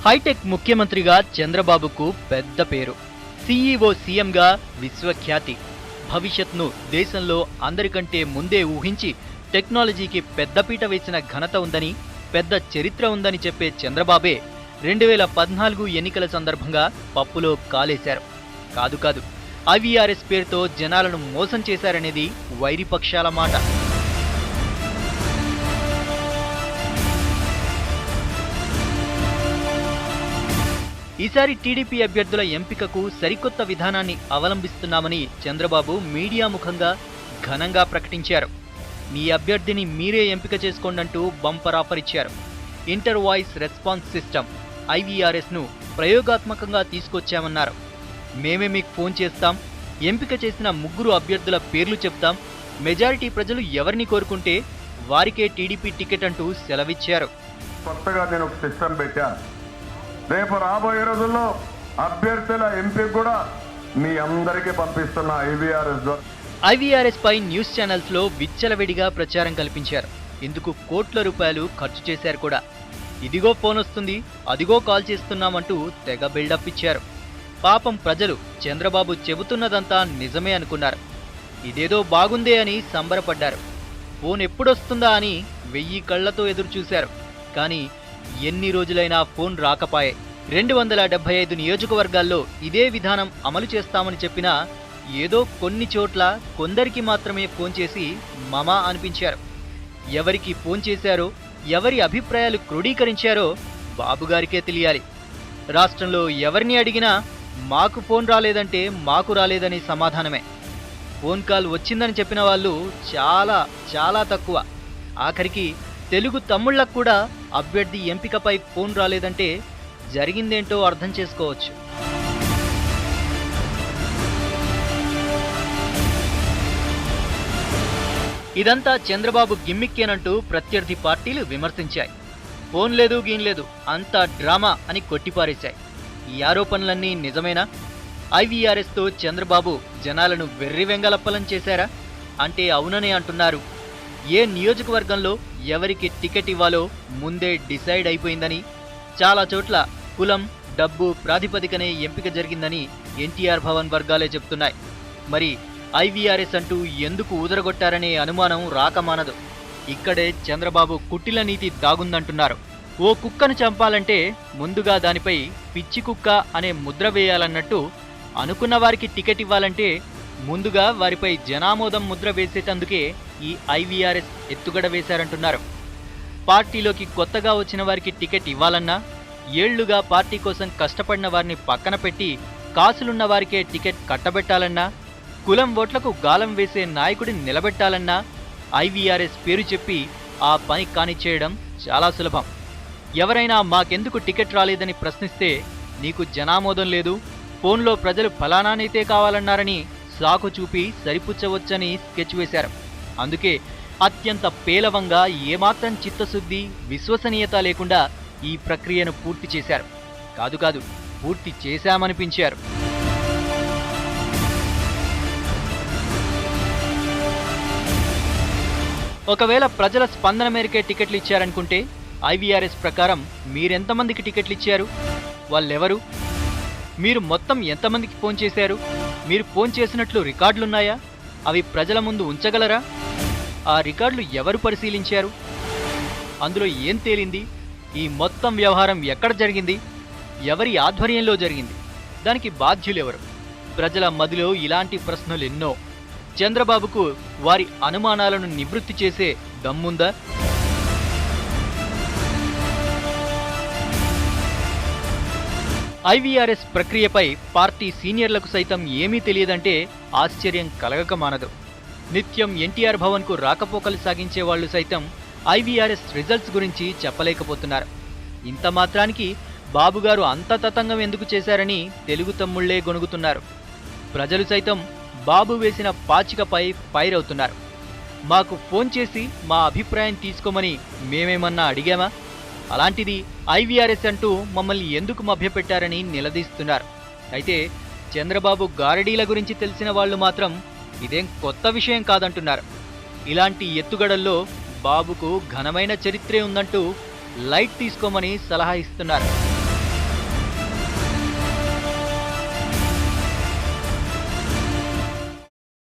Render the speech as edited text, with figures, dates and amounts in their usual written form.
Hitech ముఖ్యమంత్రిగా చంద్రబాబుకు పెద్ద పేరు. సీఈఓ సీఎంగా విశ్వఖ్యాతి. భవిష్యత్ను దేశంలో అందరికంటే ముందే ఊహించి టెక్నాలజీకి పెద్దపీట వేసిన ఘనత ఉందని, పెద్ద చరిత్ర ఉందని చెప్పే చంద్రబాబే 2014 ఎన్నికల సందర్భంగా పప్పులో కాలేశారు. కాదు ఐవీఆర్ఎస్ పేరుతో జనాలను మోసం చేశారనేది వైరిపక్షాల మాట. ఈసారి టీడీపీ అభ్యర్థుల ఎంపికకు సరికొత్త విధానాన్ని అవలంబిస్తున్నామని చంద్రబాబు మీడియా ముఖంగా ఘనంగా ప్రకటించారు. మీ అభ్యర్థిని మీరే ఎంపిక చేసుకోండంటూ బంపర్ ఆఫర్ ఇచ్చారు. ఇంటర్ వాయిస్ రెస్పాన్స్ సిస్టమ్ ఐవీఆర్ఎస్ను ప్రయోగాత్మకంగా తీసుకొచ్చామన్నారు. మేమే మీకు ఫోన్ చేస్తాం, ఎంపిక చేసిన 3 అభ్యర్థుల పేర్లు చెప్తాం, మెజారిటీ ప్రజలు ఎవరిని కోరుకుంటే వారికే టీడీపీ టికెట్ అంటూ సెలవిచ్చారు. కొత్తగా నేను ఒక సిస్టమ్ పెట్టాను. రేపు రాబోయే రోజుల్లో అభ్యర్థుల ఎంపిక కూడా మీ అందరికీ పంపిస్తున్న ఐవీఆర్ఎస్ పై న్యూస్ ఛానల్స్ లో విచ్చలవిడిగా ప్రచారం కల్పించారు. ఇందుకు కోట్ల రూపాయలు ఖర్చు చేశారు కూడా. ఇదిగో ఫోన్ వస్తుంది, అదిగో కాల్ చేస్తున్నామంటూ తెగ బిల్డప్ ఇచ్చారు. పాపం ప్రజలు చంద్రబాబు చెబుతున్నదంతా నిజమే అనుకున్నారు. ఇదేదో బాగుందే అని సంబరపడ్డారు. ఫోన్ ఎప్పుడొస్తుందా అని 1000 కళ్లతో ఎదురు చూశారు. కానీ ఎన్ని రోజులైనా ఫోన్ రాకపాయే. 275 నియోజకవర్గాల్లో ఇదే విధానం అమలు చేస్తామని చెప్పినా ఏదో కొన్ని చోట్ల కొందరికి మాత్రమే ఫోన్ చేసి మమా అనిపించారు. ఎవరికి ఫోన్ చేశారో, ఎవరి అభిప్రాయాలు క్రోడీకరించారో బాబుగారికే తెలియాలి. రాష్ట్రంలో ఎవరిని అడిగినా మాకు ఫోన్ రాలేదంటే మాకు రాలేదని సమాధానమే. ఫోన్ కాల్ వచ్చిందని చెప్పిన వాళ్ళు చాలా తక్కువ. ఆఖరికి తెలుగు తమ్ముళ్లకు కూడా అభ్యర్థి ఎంపికపై ఫోన్ రాలేదంటే జరిగిందేంటో అర్థం చేసుకోవచ్చు. ఇదంతా చంద్రబాబు గిమ్మిక్కేనంటూ ప్రత్యర్థి పార్టీలు విమర్శించాయి. ఫోన్ లేదు గీన్లేదు, అంతా డ్రామా అని కొట్టిపారేశాయి. ఈ ఆరోపణలన్నీ నిజమేనా? ఐవీఆర్ఎస్తో చంద్రబాబు జనాలను వెర్రివెంగలప్పలం చేశారా అంటే అవుననే అంటున్నారు. ఏ నియోజకవర్గంలో ఎవరికి టికెట్ ఇవ్వాలో ముందే డిసైడ్ అయిపోయిందని, చాలా చోట్ల కులం, డబ్బు ప్రాతిపదికనే ఎంపిక జరిగిందని ఎన్టీఆర్ భవన్ వర్గాలే చెప్తున్నాయి. మరి ఐవీఆర్ఎస్ అంటూ ఎందుకు ఊదరగొట్టారనే అనుమానం రాకమానదు. ఇక్కడే చంద్రబాబు కుట్టిల నీతి దాగుందంటున్నారు. ఓ కుక్కను చంపాలంటే ముందుగా దానిపై పిచ్చి కుక్క అనే ముద్ర వేయాలన్నట్టు, అనుకున్న వారికి టికెట్ ఇవ్వాలంటే ముందుగా వారిపై జనామోదం ముద్ర వేసేటందుకే ఈ ఐవీఆర్ఎస్ ఎత్తుగడ వేశారంటున్నారు. పార్టీలోకి కొత్తగా వచ్చిన వారికి టికెట్ ఇవ్వాలన్నా, ఏళ్లుగా పార్టీ కోసం కష్టపడిన వారిని పక్కన పెట్టి కాసులున్న వారికే టికెట్ కట్టబెట్టాలన్నా, కులం ఓట్లకు గాలం వేసే నాయకుడిని నిలబెట్టాలన్నా ఐవీఆర్ఎస్ పేరు చెప్పి ఆ పని కానిచ్చేయడం చాలా సులభం. ఎవరైనా మాకెందుకు టికెట్ రాలేదని ప్రశ్నిస్తే నీకు జనామోదం లేదు, ఫోన్లో ప్రజలు ఫలానానైతే కావాలన్నారని సాకు చూపి సరిపుచ్చవచ్చని స్కెచ్ వేశారు. అందుకే అత్యంత పేలవంగా, ఏమాత్రం చిత్తశుద్ధి, విశ్వసనీయత లేకుండా ఈ ప్రక్రియను పూర్తి చేశారు. కాదు పూర్తి చేశామనిపించారు. ఒకవేళ ప్రజల స్పందన మేరకే టికెట్లు ఇచ్చారనుకుంటే ఐవీఆర్ఎస్ ప్రకారం మీరెంతమందికి టికెట్లు ఇచ్చారు? వాళ్ళెవరు? మీరు మొత్తం ఎంతమందికి ఫోన్ చేశారు? మీరు ఫోన్ చేసినట్లు రికార్డులున్నాయా? అవి ప్రజల ముందు ఉంచగలరా? ఆ రికార్డులు ఎవరు పరిశీలించారు? అందులో ఏం తేలింది? ఈ మొత్తం వ్యవహారం ఎక్కడ జరిగింది? ఎవరి ఆధ్వర్యంలో జరిగింది? దానికి బాధ్యులెవరు? ప్రజల మదిలో ఇలాంటి ప్రశ్నలు ఎన్నో. చంద్రబాబుకు వారి అనుమానాలను నివృత్తి చేసే దమ్ముందా? ఐవీఆర్ఎస్ ప్రక్రియపై పార్టీ సీనియర్లకు సైతం ఏమీ తెలియదంటే ఆశ్చర్యం కలగక మానదు. నిత్యం ఎన్టీఆర్ భవన్కు రాకపోకలు సాగించే వాళ్లు సైతం ఐవీఆర్ఎస్ రిజల్ట్స్ గురించి చెప్పలేకపోతున్నారు. ఇంత మాత్రానికి బాబుగారు అంత తతంగం ఎందుకు చేశారని తెలుగు తమ్ముళ్లే గొణుగుతున్నారు. ప్రజలు సైతం బాబు వేసిన పాచికపై ఫైర్ అవుతున్నారు. మాకు ఫోన్ చేసి మా అభిప్రాయం తీసుకోమని మేమేమన్నా అడిగామా? అలాంటిది ఐవీఆర్ఎస్ అంటూ మమ్మల్ని ఎందుకు మభ్యపెట్టారని నిలదీస్తున్నారు. అయితే చంద్రబాబు గారడీల గురించి తెలిసిన వాళ్ళు మాత్రం ఇదేం కొత్త విషయం కాదంటున్నారు. ఇలాంటి ఎత్తుగడల్లో బాబుకు ఘనమైన చరిత్రే ఉందంటూ లైట్ తీసుకోమని సలహా ఇస్తున్నారు.